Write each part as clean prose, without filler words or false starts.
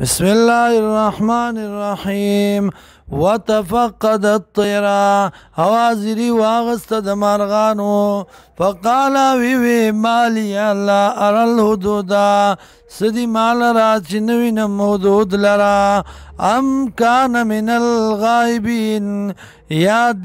بسم الله الرحمن الرحيم وتفقد الطير اوازری واغست د مارغانو فقال وی مالی الله ارى الحدود سدی مال را چنوین مودود لرا ام کان من الغائبین یاد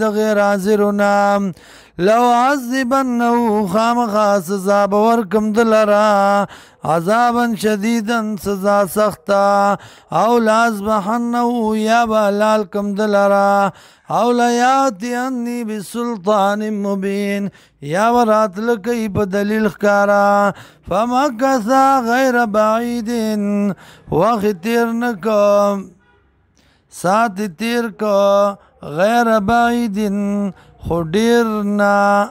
د غیر حاضرنا لو عذبنه خامخا سزا بورکم دلرا عذابا شدیدا سزا سختا او لازبحنه یا بلال کم دلرا او لیاتی انی بسلطان مبین یا ورات لکی پا دلیل خکارا فمکثا غیر بعید وقت تیر نکو سات تیر کو غیر بعید خدیرنا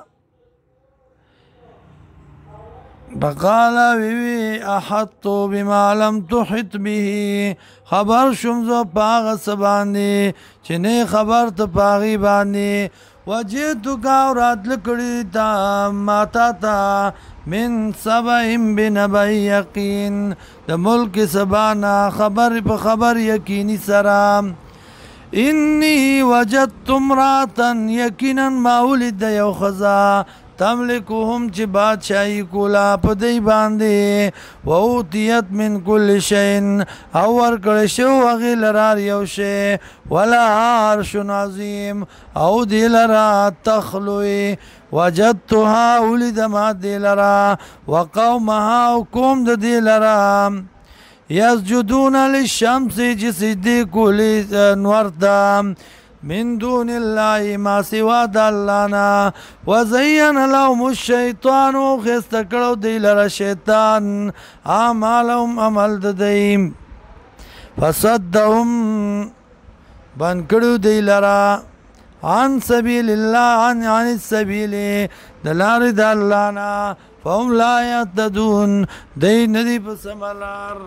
فقال وی احطو بما لم تحط به خبر شمزو پاغ سبانی چنه خبر تو پاغی بانی وجیتو کاورات لکڑی تا ماتا تا من سبعیم بنبعی یقین دا ملک سبانا خبر پا خبر یقینی سرام انی وجدت امراتا یقینا ماولد یو خزا تملکهم چی بادشاہی کولا پدی باندی و اوتیت من کل شین او ورکڑشو وغی لرار یوشی ولا عرش عظیم او دی لرا تخلوی وجدتها ولد ما دی لرا وقومها وکوم دی لرا یسجدون للشمس جسدی کولی نورتا من دون الله ما سوا د الله نه وزين لهم الشيطان خستکړو دی لره شیطان اعمالهم عمل دیم فصدهم بن کړو دی لره عن سبيل الله عن السبيل دلار د الله نه فهم لا يهتدون دی ندی په سملار